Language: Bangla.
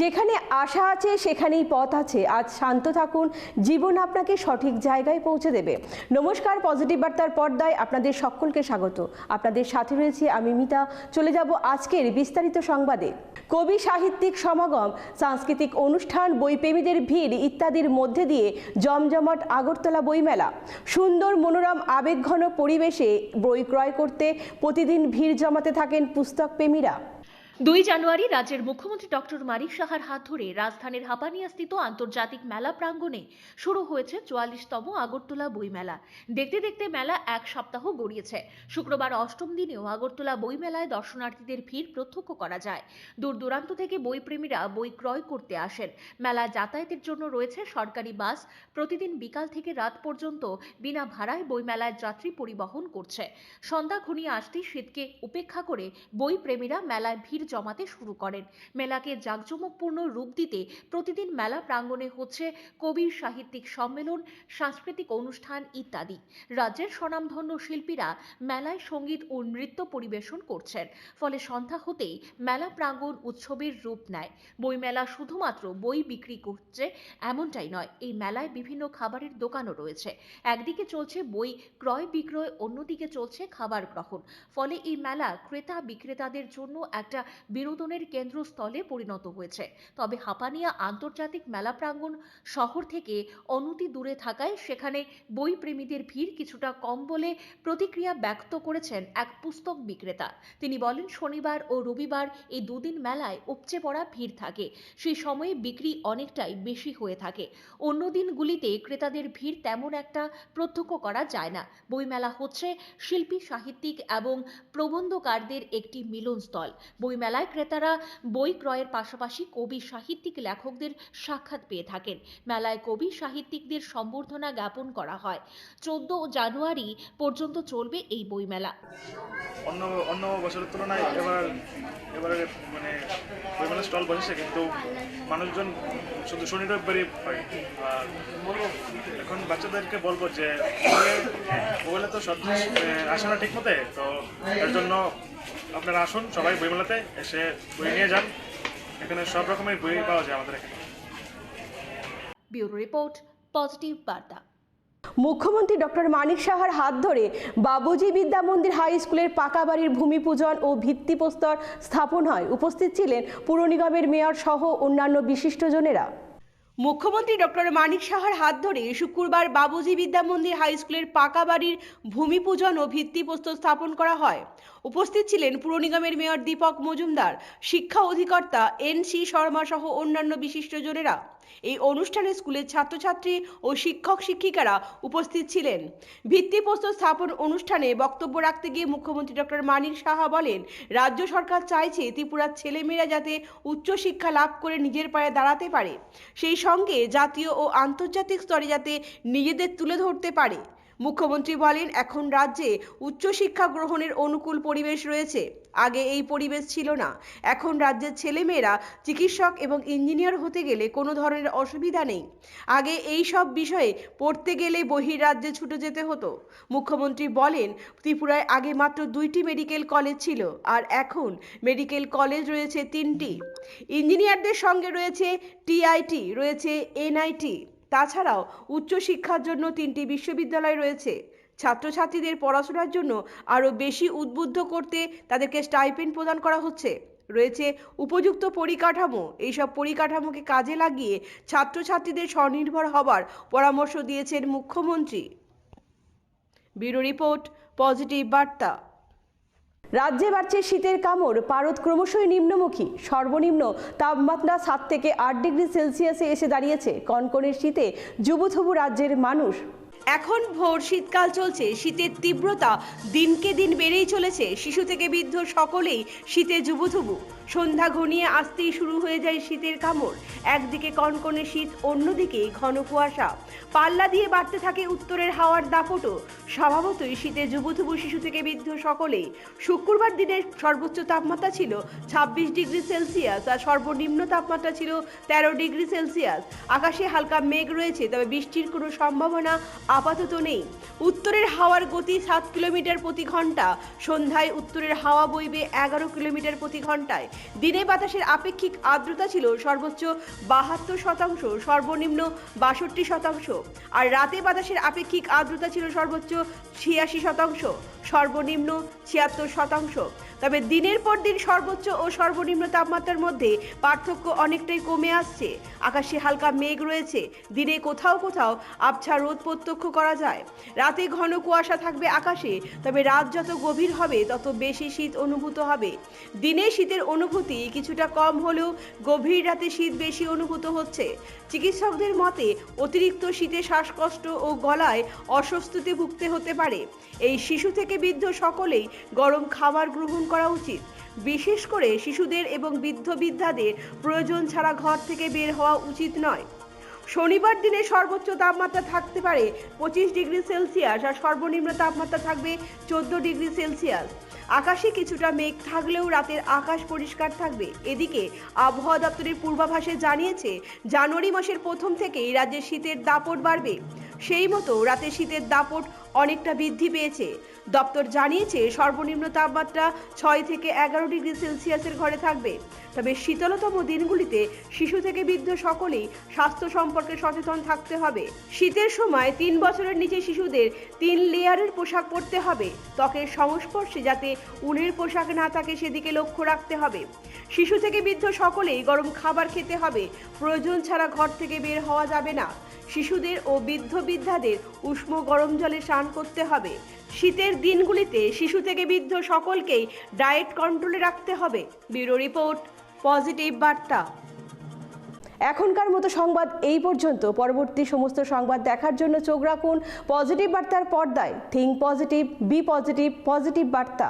যেখানে আশা আছে সেখানেই পথ আছে। আজ শান্ত থাকুন, জীবন আপনাকে সঠিক জায়গায় পৌঁছে দেবে। নমস্কার, পজিটিভ বার্তার পর্দায় আপনাদের সকলকে স্বাগত। আপনাদের সাথে রয়েছি আমি মিতা। চলে যাব আজকের বিস্তারিত সংবাদে। কবি সাহিত্যিক সমাগম, সাংস্কৃতিক অনুষ্ঠান, বইপ্রেমীদের ভিড় ইত্যাদির মধ্যে দিয়ে জমজমাট আগরতলা বইমেলা। সুন্দর মনোরম আবেগঘন পরিবেশে বই ক্রয় করতে প্রতিদিন ভিড় জমাতে থাকেন পুস্তক প্রেমীরা। 2 জানুয়ারি রাজ্যের মুখ্যমন্ত্রী ডক্টর মানিক সাহার হাত ধরে রাজধানীর হাপানিয়াস্থিত আন্তর্জাতিক মেলা প্রাঙ্গণে শুরু হয়েছে 44তম আগরতলা বইমেলা। দেখতে দেখতে মেলা এক সপ্তাহ গড়িয়েছে। শুক্রবার অষ্টম দিনেও আগরতলা বইমেলায় দর্শনার্থীদের ভিড় প্রত্যক্ষ করা যায়। দূর দূরান্ত থেকে বইপ্রেমীরা বই ক্রয় করতে আসেন। মেলায় যাতায়াতের জন্য রয়েছে সরকারি বাস। প্রতিদিন বিকাল থেকে রাত পর্যন্ত বিনা ভাড়ায় বইমেলায় যাত্রী পরিবহন করছে। সন্ধ্যা ঘনিয়ে আসতেই শীতকে উপেক্ষা করে বইপ্রেমীরা মেলায় ভিড় জমাতে শুরু করেন। মেলাকে জাঁকজমকপূর্ণ রূপ দিতে প্রতিদিন মেলা প্রাঙ্গণে হচ্ছে কবি সাহিত্যিক সম্মেলন, সাংস্কৃতিক অনুষ্ঠান ইত্যাদি। রাজ্যের স্বনামধন্য শিল্পীরা মেলায় সঙ্গীত ও নৃত্য পরিবেশন করছেন। ফলে সন্ধ্যা হতেই মেলা প্রাঙ্গণ উৎসবের রূপ নেয়। বইমেলা শুধুমাত্র বই বিক্রি করছে এমনটাই নয়, এই মেলায় বিভিন্ন খাবারের দোকানও রয়েছে। একদিকে চলছে বই ক্রয় বিক্রয়, অন্যদিকে চলছে খাবার গ্রহণ। ফলে এই মেলা ক্রেতা বিক্রেতাদের জন্য একটা বিনোদনের কেন্দ্রস্থলে পরিণত হয়েছে। তবে হাপানিয়া আন্তর্জাতিক মেলা প্রাঙ্গণ শহর থেকে অনতি দূরে থাকায় সেখানে বই প্রেমীদের ভিড় কিছুটা কম বলে প্রতিক্রিয়া ব্যক্ত করেছেন এক পুস্তক বিক্রেতা। তিনি বলেন, শনিবার ও রবিবার এই দুদিন মেলায় উপচে পড়া ভিড় থাকে। সেই সময়ে বিক্রি অনেকটাই বেশি হয়ে থাকে। অন্য দিনগুলিতে ক্রেতাদের ভিড় তেমন একটা প্রত্যক্ষ করা যায় না। বইমেলা হচ্ছে শিল্পী সাহিত্যিক এবং প্রবন্ধকারদের একটি মিলনস্থল। বইমেলায় ক্রেতারা বই ক্রয়ের পাশাপাশি কবি সাহিত্যিক লেখকদের সাক্ষাৎ পেয়ে থাকেন। মেলায় কবি সাহিত্যিকদের সম্বর্ধনা জ্ঞাপন করা হয়। 14 জানুয়ারি পর্যন্ত চলবে এই বইমেলা। অন্য বছরের তুলনায় এবারে মানে বইমেলা স্টল বসেছে, কিন্তু মানুষজন শুধু শনি রবিবারই হয়। আর এখন বাচ্চাদেরকে বলবো যে বইমেলা তো সব আসে না ঠিক মতে, তো এর জন্য আপনারা আসুন, সবাই বইমেলাতে এসে বই নিয়ে যান। এখানে সব রকমের বই পাওয়া যায় আমাদের এখানে। ব্যুরো রিপোর্ট, পজিটিভ বার্তা। মুখ্যমন্ত্রী ডক্টর মানিক সাহার হাত ধরে বাবুজি বিদ্যা মন্দির হাই স্কুলের পাকা বাড়ির ভূমিপূজন ও ভিত্তিপ্রস্তর স্থাপন হয়। উপস্থিত ছিলেন পুর নিগমের মেয়র সহ অন্যান্য বিশিষ্টজনেরা। মুখ্যমন্ত্রী ডক্টর মানিক সাহার হাত ধরে শুক্রবার বাবুজি বিদ্যা মন্দির হাই স্কুলের পাকা বাড়ির ভূমিপূজন ও ভিত্তিপ্রস্তর স্থাপন করা হয়। উপস্থিত ছিলেন পুর নিগমের মেয়র দীপক মজুমদার, শিক্ষা অধিকর্তা এন.সি. শর্মা সহ অন্যান্য বিশিষ্টজনেরা। এই অনুষ্ঠানে স্কুলের ছাত্রছাত্রী ও শিক্ষক শিক্ষিকারা উপস্থিত ছিলেন। ভিত্তিপ্রস্তর স্থাপন অনুষ্ঠানে বক্তব্য রাখতে গিয়ে মুখ্যমন্ত্রী ডক্টর মানিক সাহা বলেন, রাজ্য সরকার চাইছে ত্রিপুরার ছেলেমেয়েরা যাতে উচ্চশিক্ষা লাভ করে নিজের পায়ে দাঁড়াতে পারে, সেই সঙ্গে জাতীয় ও আন্তর্জাতিক স্তরে যাতে নিজেদের তুলে ধরতে পারে। মুখ্যমন্ত্রী বলেন, এখন রাজ্যে উচ্চশিক্ষা গ্রহণের অনুকূল পরিবেশ রয়েছে। আগে এই পরিবেশ ছিল না। এখন রাজ্যের ছেলেমেয়েরা চিকিৎসক এবং ইঞ্জিনিয়ার হতে গেলে কোনো ধরনের অসুবিধা নেই। আগে এই সব বিষয়ে পড়তে গেলে বহির্রাজ্যে ছুটে যেতে হতো। মুখ্যমন্ত্রী বলেন, ত্রিপুরায় আগে মাত্র 2টি মেডিকেল কলেজ ছিল, আর এখন মেডিকেল কলেজ রয়েছে 3টি। ইঞ্জিনিয়ারদের সঙ্গে রয়েছে টিআইটি, রয়েছে এনআইটি। তাছাড়াও উচ্চশিক্ষার জন্য 3টি বিশ্ববিদ্যালয় রয়েছে। ছাত্রছাত্রীদের পড়াশোনার জন্য আরও বেশি উদ্বুদ্ধ করতে তাদেরকে স্টাইপেন্ড প্রদান করা হচ্ছে। রয়েছে উপযুক্ত পরিকাঠামো। এইসব পরিকাঠামোকে কাজে লাগিয়ে ছাত্রছাত্রীদের স্বনির্ভর হবার পরামর্শ দিয়েছেন মুখ্যমন্ত্রী। ব্যুরো রিপোর্ট, পজিটিভ বার্তা। রাজ্যে বাড়ছে শীতের কামড়। পারদ ক্রমশই নিম্নমুখী। সর্বনিম্ন তাপমাত্রা 7 থেকে 8 ডিগ্রি সেলসিয়াসে এসে দাঁড়িয়েছে। কনকনের শীতে জুবুথুবু রাজ্যের মানুষ। এখন ভোর শীতকাল চলছে। শীতের তীব্রতা দিনকে দিন বেড়েই চলেছে। শিশু থেকে বৃদ্ধ সকলেই শীতে জুবুথুবু। সন্ধ্যা ঘনিয়ে আসতেই শুরু হয়ে যায় শীতের কামড়। একদিকে কনকনে শীত, অন্যদিকে ঘন কুয়াশা। পাল্লা দিয়ে বাড়তে থাকে উত্তরের হাওয়ার দাপটও। স্বভাবতই শীতে জুবুথুবু শিশু থেকে বৃদ্ধ সকলেই। শুক্রবার দিনের সর্বোচ্চ তাপমাত্রা ছিল 26 ডিগ্রি সেলসিয়াস আর সর্বনিম্ন তাপমাত্রা ছিল 13 ডিগ্রি সেলসিয়াস। আকাশে হালকা মেঘ রয়েছে, তবে বৃষ্টির কোনো সম্ভাবনা আপাতত নেই। উত্তরের হাওয়ার গতি 7 কিলোমিটার প্রতি ঘন্টা। সন্ধ্যায় উত্তরের হাওয়া বইবে 11 কিলোমিটার প্রতি ঘন্টায়। দিনে বাতাসের আপেক্ষিক আর্দ্রতা ছিল সর্বোচ্চ 72%, সর্বনিম্ন 62%, আর রাতে বাতাসের আপেক্ষিক আর্দ্রতা ছিল সর্বোচ্চ 86%, সর্বনিম্ন 76%। তবে দিনের পর দিন সর্বোচ্চ ও সর্বনিম্ন তাপমাত্রার মধ্যে পার্থক্য অনেকটাই কমে আসছে। আকাশে হালকা মেঘ রয়েছে, দিনে কোথাও কোথাও আবছা রোদ প্রত্যক্ষ করা যায়। রাতে ঘন কুয়াশা থাকবে আকাশে, তবে রাত যত গভীর হবে তত বেশি শীত অনুভূত হবে। দিনে শীতের অনুভূতি কিছুটা কম হলেও গভীর রাতে শীত বেশি অনুভূত হচ্ছে। চিকিৎসকদের মতে অতিরিক্ত শীতে শ্বাসকষ্ট ও গলায় অস্বস্তিতে ভুগতে হতে পারে। এই শিশু থেকে বৃদ্ধ সকলেই গরম খাবার গ্রহণ করা উচিত। বিশেষ করে শিশুদের এবং বৃদ্ধদের প্রয়োজন ছাড়া ঘর থেকে বের হওয়া উচিত নয়। শনিবার দিনে সর্বোচ্চ তাপমাত্রা থাকতে পারে 25 ডিগ্রি সেলসিয়াস আর সর্বনিম্ন তাপমাত্রা থাকবে 14 ডিগ্রি সেলসিয়াস। আকাশে কিছুটা মেঘ থাকলেও রাতের আকাশ পরিষ্কার থাকবে। এদিকে আবহাওয়া দপ্তরের পূর্বাভাসে জানিয়েছে জানুয়ারি মাসের প্রথম থেকেই রাজ্যে শীতের দাপট বাড়বে। সেই মতো রাতে শীতের দাপট অনেকটা বৃদ্ধি পেয়েছে। দপ্তর জানিয়েছে সর্বনিম্ন তাপমাত্রা 6 থেকে 11 ডিগ্রি সেলসিয়াসের ঘরে থাকবে। তবে শীতলতম দিনগুলিতে শিশু থেকে বৃদ্ধ সকলেই স্বাস্থ্য সম্পর্কে সচেতন থাকতে হবে। শীতের সময় 3 বছরের নিচে শিশুদের 3 লেয়ারের পোশাক পরতে হবে। ত্বকের সংস্পর্শে যাতে উলের পোশাক না থাকে সেদিকে লক্ষ্য রাখতে হবে। শিশু থেকে বৃদ্ধ সকলেই গরম খাবার খেতে হবে। প্রয়োজন ছাড়া ঘর থেকে বের হওয়া যাবে না। শিশুদের ও বৃদ্ধদের উষ্ণ গরম জলে স্নান করতে হবে। শীতের দিনগুলিতে শিশু থেকে বৃদ্ধ সকলকেই ডায়েট কন্ট্রোলে রাখতে হবে। ব্যুরো রিপোর্ট, পজিটিভ বার্তা। এখনকার মতো সংবাদ এই পর্যন্ত। পরবর্তী সমস্ত সংবাদ দেখার জন্য চোখ রাখুন পজিটিভ বার্তার পর্দায়। Think positive, be positive, positive বার্তা।